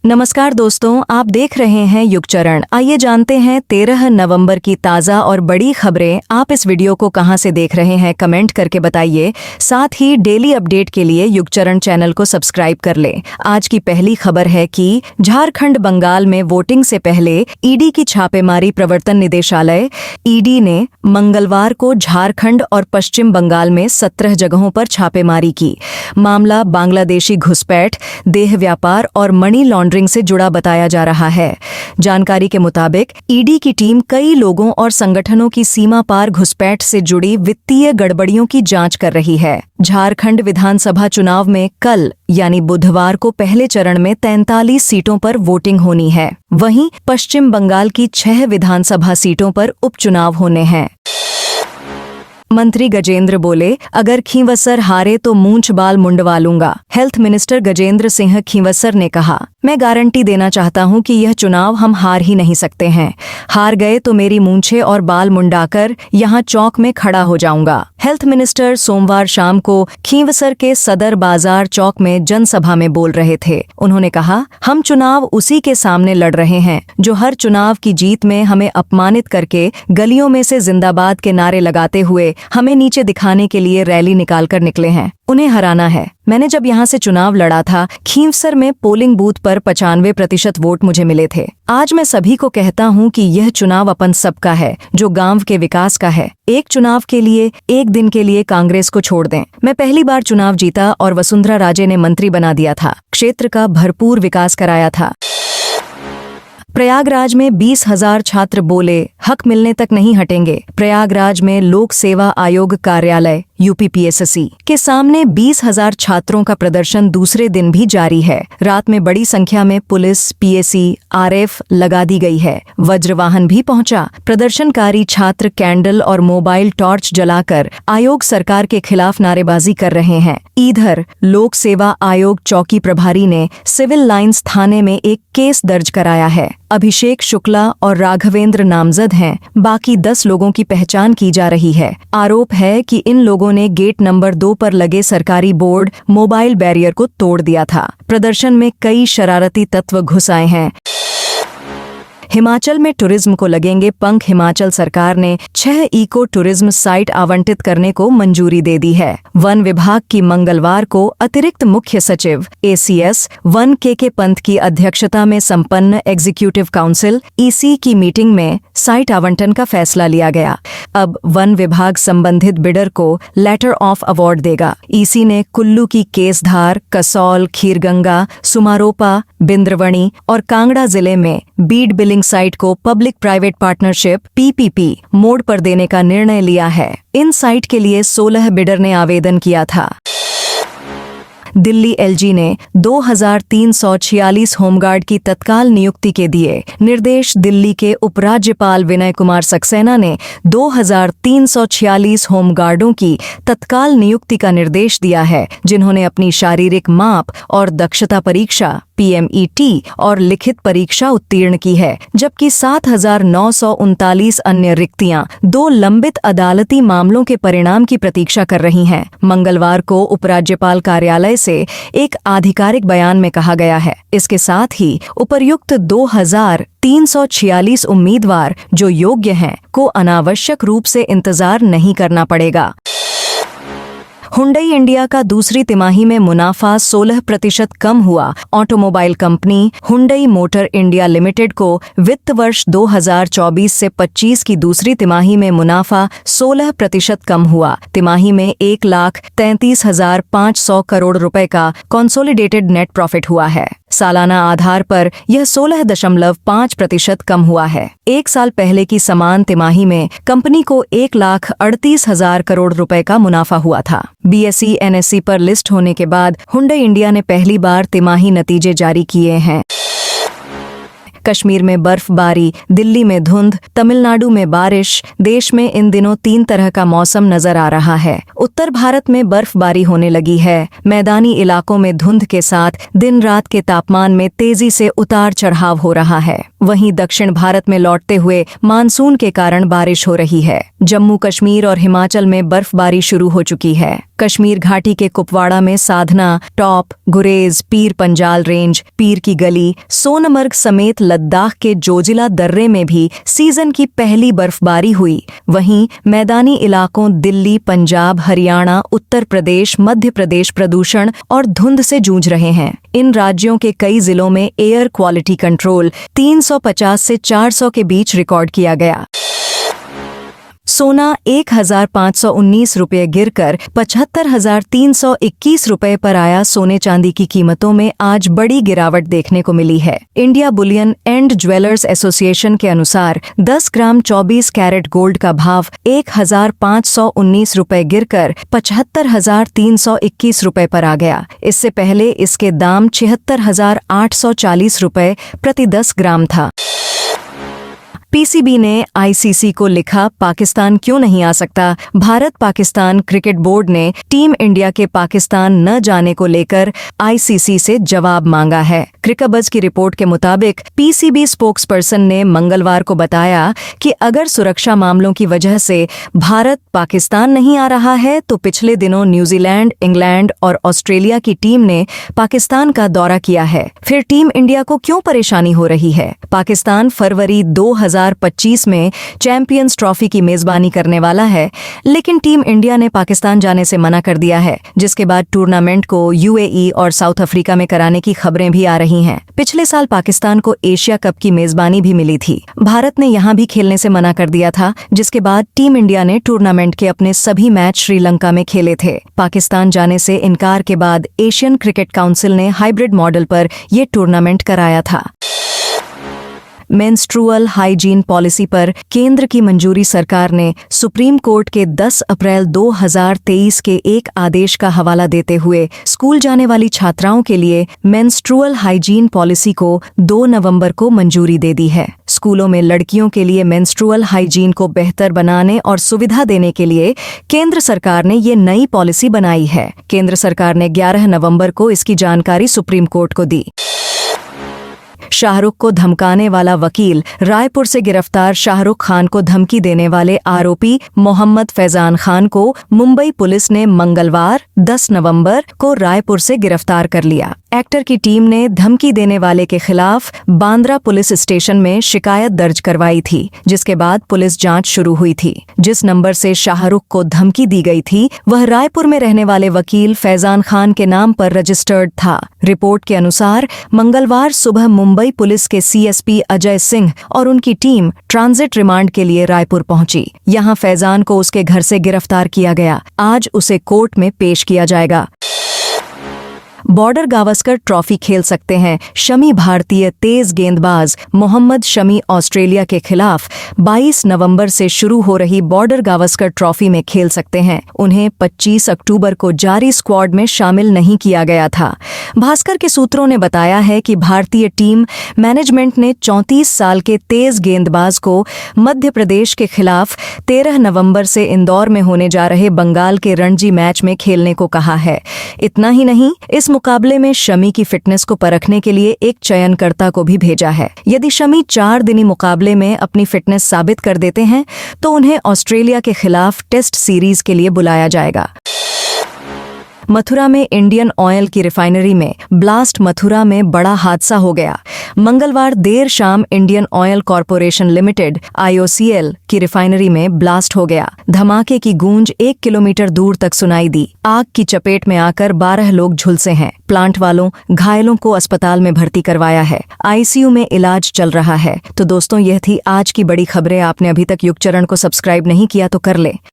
नमस्कार दोस्तों, आप देख रहे हैं युगचरण। आइए जानते हैं 13 नवंबर की ताज़ा और बड़ी खबरें। आप इस वीडियो को कहां से देख रहे हैं कमेंट करके बताइए। साथ ही डेली अपडेट के लिए युगचरण चैनल को सब्सक्राइब कर लें। आज की पहली खबर है कि झारखंड बंगाल में वोटिंग से पहले ईडी की छापेमारी। प्रवर्तन निदेशालय ईडी ने मंगलवार को झारखंड और पश्चिम बंगाल में 17 जगहों पर छापेमारी की। मामला बांग्लादेशी घुसपैठ, देह व्यापार और मनी लॉन्ड्रिंग से जुड़ा बताया जा रहा है। जानकारी के मुताबिक ईडी की टीम कई लोगों और संगठनों की सीमा पार घुसपैठ से जुड़ी वित्तीय गड़बड़ियों की जांच कर रही है। झारखंड विधानसभा चुनाव में कल यानी बुधवार को पहले चरण में 43 सीटों पर वोटिंग होनी है। वहीं पश्चिम बंगाल की 6 विधानसभा सीटों पर उपचुनाव होने हैं। मंत्री गजेंद्र बोले, अगर खींवसर हारे तो मूंछ बाल मुंडवा लूंगा। हेल्थ मिनिस्टर गजेंद्र सिंह खींवसर ने कहा, मैं गारंटी देना चाहता हूं कि यह चुनाव हम हार ही नहीं सकते हैं। हार गए तो मेरी मूंछें और बाल मुंडाकर यहां चौक में खड़ा हो जाऊंगा। हेल्थ मिनिस्टर सोमवार शाम को खींवसर के सदर बाजार चौक में जनसभा में बोल रहे थे। उन्होंने कहा, हम चुनाव उसी के सामने लड़ रहे हैं जो हर चुनाव की जीत में हमें अपमानित करके गलियों में से जिंदाबाद के नारे लगाते हुए हमें नीचे दिखाने के लिए रैली निकालकर निकले हैं। उन्हें हराना है। मैंने जब यहाँ से चुनाव लड़ा था, खींवसर में पोलिंग बूथ पर 95% वोट मुझे मिले थे। आज मैं सभी को कहता हूँ कि यह चुनाव अपन सबका है, जो गांव के विकास का है। एक चुनाव के लिए, एक दिन के लिए कांग्रेस को छोड़ दें। मैं पहली बार चुनाव जीता और वसुंधरा राजे ने मंत्री बना दिया था। क्षेत्र का भरपूर विकास कराया था। प्रयागराज में 20,000 छात्र बोले, हक मिलने तक नहीं हटेंगे। प्रयागराज में लोक सेवा आयोग कार्यालय यूपीपीएससी के सामने 20,000 छात्रों का प्रदर्शन दूसरे दिन भी जारी है। रात में बड़ी संख्या में पुलिस, पीएसी, आरएफ लगा दी गई है। वज्रवाहन भी पहुंचा। प्रदर्शनकारी छात्र कैंडल और मोबाइल टॉर्च जलाकर आयोग सरकार के खिलाफ नारेबाजी कर रहे हैं। इधर लोक सेवा आयोग चौकी प्रभारी ने सिविल लाइंस थाने में एक केस दर्ज कराया है। अभिषेक शुक्ला और राघवेंद्र नामजद हैं। बाकी 10 लोगों की पहचान की जा रही है। आरोप है कि इन लोगों ने गेट नंबर 2 पर लगे सरकारी बोर्ड मोबाइल बैरियर को तोड़ दिया था। प्रदर्शन में कई शरारती तत्व घुस आए हैं। हिमाचल में टूरिज्म को लगेंगे पंख। हिमाचल सरकार ने 6 इको टूरिज्म साइट आवंटित करने को मंजूरी दे दी है। वन विभाग की मंगलवार को अतिरिक्त मुख्य सचिव एसीएस वन के पंत की अध्यक्षता में संपन्न एग्जीक्यूटिव काउंसिल ईसी की मीटिंग में साइट आवंटन का फैसला लिया गया। अब वन विभाग संबंधित बिडर को लेटर ऑफ अवार्ड देगा। ईसी ने कुल्लू की केसधार, कसौल, खीरगंगा, सुमारोपा, बिंद्रवणी और कांगड़ा जिले में बीड बिलिंग साइट को public private partnership PPP mode पर देने का निर्णय लिया है। इन साइट के लिए 16 बिडर ने आवेदन किया था। दिल्ली एलजी ने 2346 होमगार्ड की तत्काल नियुक्ति के दिए निर्देश। दिल्ली के उपराज्यपाल विनय कुमार सक्सेना ने 2346 होमगार्डों की तत्काल नियुक्ति का निर्देश दिया है, जिन्होंने अपनी शारीरिक माप और दक्षता परीक्षा पीएमईटी और लिखित परीक्षा उत्तीर्ण की है, जबकि 7,939 अन्य रिक्तियां 2 लंबित अदालती मामलों के परिणाम की प्रतीक्षा कर रही हैं। मंगलवार को उपराज्यपाल कार्यालय से एक आधिकारिक बयान में कहा गया है। इसके साथ ही उपर्युक्त 2346 उम्मीदवार जो योग्य हैं को अनावश्यक रूप से इंतजार नहीं करना पड़ेगा। हुंडई इंडिया का दूसरी तिमाही में मुनाफा 16% कम हुआ। Automobile company Hyundai motor India limited को वित्त वर्ष 2024 से 25 की दूसरी तिमाही में मुनाफा 16% कम हुआ। तिमाही में 1,33,500 करोड़ रुपए का कंसोलिडेटेड नेट प्रॉफिट हुआ है। सालाना आधार पर यह 16.5% कम हुआ है। एक साल पहले की समान तिमाही में कंपनी को 1,38,000 करोड़ रुपए का मुनाफा हुआ था। बीएसई एनएसई पर लिस्ट होने के बाद हुंडई इंडिया ने पहली बार तिमाही नतीजे जारी किए हैं। कश्मीर में बर्फबारी, दिल्ली में धुंध, तमिलनाडु में बारिश। देश में इन दिनों 3 तरह का मौसम नजर आ रहा है। उत्तर भारत में बर्फबारी होने लगी है। मैदानी इलाकों में धुंध के साथ दिन रात के तापमान में तेजी से उतार चढ़ाव हो रहा है। वहीं दक्षिण भारत में लौटते हुए मानसून के कारण बारिश हो रही है। जम्मू कश्मीर और हिमाचल में बर्फबारी शुरू हो चुकी है। कश्मीर घाटी के कुपवाड़ा में साधना, टॉप, गुरेज, पीर पंजाल रेंज, पीर की गली, सोनमर्ग समेत लद्दाख के जोजिला दर्रे में भी सीजन की पहली बर्फबारी हुई। वहीं मैदानी इलाकों दिल्ली, पंजाब, हरियाणा, उत्तर प्रदेश, मध्य प्रदेश प्रदूषण और धुंध से जूझ रहे हैं। इन राज्यों के कई जिलों में एयर क्वालिटी कंट्रोल 350 से 400 के बीच रिकॉर्ड किया गया। सोना 1,519 रुपये गिरकर 75,321 रुपये पर आया। सोने चांदी की कीमतों में आज बड़ी गिरावट देखने को मिली है। India Boolean and jewellers association के अनुसार 10 ग्राम 24 कैरेट गोल्ड का भाव 1,519 रुपये गिरकर 75,321 रुपये पर आ गया। इससे पहले इसके दाम 76,840 रुपये प्रति 10 ग्राम था। पीसीबी ने आईसीसी को लिखा, पाकिस्तान क्यों नहीं आ सकता। भारत पाकिस्तान क्रिकेट बोर्ड ने टीम इंडिया के पाकिस्तान न जाने को लेकर आईसीसी से जवाब मांगा है। क्रिकबज़ की रिपोर्ट के मुताबिक पीसीबी स्पोक्सपर्सन ने मंगलवार को बताया कि अगर सुरक्षा मामलों की वजह से भारत पाकिस्तान नहीं आ रहा है तो पिछले दिनों न्यूजीलैंड, इंग्लैंड और ऑस्ट्रेलिया की टीम ने पाकिस्तान का दौरा किया है। फिर टीम इंडिया को क्यों परेशानी हो रही है। पाकिस्तान फरवरी 2025 में चैंपियंस ट्रॉफी की मेजबानी करने वाला है, लेकिन टीम इंडिया ने पाकिस्तान जाने से मना कर दिया है, जिसके बाद टूर्नामेंट को यूएई और साउथ अफ्रीका में कराने की खबरें भी आ रही हैं। पिछले साल पाकिस्तान को एशिया कप की मेजबानी भी मिली थी। भारत ने यहां भी खेलने से मना कर दिया था, जिसके बाद टीम इंडिया ने टूर्नामेंट के अपने सभी मैच श्रीलंका में खेले थे। पाकिस्तान जाने से इनकार के बाद एशियन क्रिकेट काउंसिल ने हाइब्रिड मॉडल पर यह टूर्नामेंट कराया था। मेंस्ट्रुअल हाइजीन पॉलिसी पर केंद्र की मंजूरी। सरकार ने सुप्रीम कोर्ट के 10 अप्रैल 2023 के एक आदेश का हवाला देते हुए स्कूल जाने वाली छात्राओं के लिए मेंस्ट्रुअल हाइजीन पॉलिसी को 2 नवंबर को मंजूरी दे दी है। स्कूलों में लड़कियों के लिए मेंस्ट्रुअल हाइजीन को बेहतर बनाने और सुविधा देने के लिए केंद्र सरकार ने ये नई पॉलिसी बनाई है। केंद्र सरकार ने 11 नवंबर को इसकी जानकारी सुप्रीम कोर्ट को दी। शाहरुख को धमकाने वाला वकील। रायपुर से गिरफ्तार शाहरुख खान को धमकी देने वाले आरोपी मोहम्मद फैजान खान को मुंबई पुलिस ने मंगलवार 10 नवंबर को रायपुर से गिरफ्तार कर लिया। एक्टर की टीम ने धमकी देने वाले के खिलाफ बांद्रा पुलिस स्टेशन में शिकायत दर्ज करवाई थी, जिसके बाद पुलिस जांच शुरू हुई थी। जिस नंबर से शाहरुख को धमकी दी गई थी वह रायपुर में रहने वाले वकील फैजान खान के नाम पर रजिस्टर्ड था। रिपोर्ट के अनुसार मंगलवार सुबह मुंबई पुलिस के सीएसपी अजय सिंह और उनकी टीम ट्रांजिट रिमांड के लिए रायपुर पहुंची। यहां फैजान को उसके घर से गिरफ्तार किया गया। आज उसे कोर्ट में पेश किया जाएगा। बॉर्डर गावस्कर ट्रॉफी खेल सकते हैं शमी। भारतीय तेज गेंदबाज मोहम्मद शमी ऑस्ट्रेलिया के खिलाफ 22 नवंबर से शुरू हो रही बॉर्डर गावस्कर ट्रॉफी में खेल सकते हैं। उन्हें 25 अक्टूबर को जारी स्क्वाड में शामिल नहीं किया गया था। भास्कर के सूत्रों ने बताया है कि भारतीय टीम मैनेजमेंट ने 34 साल के तेज गेंदबाज को मध्य प्रदेश के खिलाफ 13 नवंबर से इंदौर में होने जा रहे बंगाल के रणजी मैच में खेलने को कहा है। इतना ही नहीं, इस मुकाबले में शमी की फिटनेस को परखने के लिए एक चयनकर्ता को भी भेजा है। यदि शमी 4 दिनी मुकाबले में अपनी फिटनेस साबित कर देते हैं तो उन्हें ऑस्ट्रेलिया के खिलाफ टेस्ट सीरीज के लिए बुलाया जाएगा। मथुरा में इंडियन ऑयल की रिफाइनरी में ब्लास्ट। मथुरा में बड़ा हादसा हो गया। मंगलवार देर शाम Indian oil corporation limited IOCL की रिफाइनरी में ब्लास्ट हो गया। धमाके की गूंज 1 किलोमीटर दूर तक सुनाई दी। आग की चपेट में आकर 12 लोग झुलसे हैं। प्लांट वालों घायलों को अस्पताल में भर्ती करवाया है। ICU में इलाज चल रहा है। तो दोस्तों, यह थी आज की बड़ी खबरें। आपने अभी तक युगचरण को सब्सक्राइब नहीं किया तो कर ले।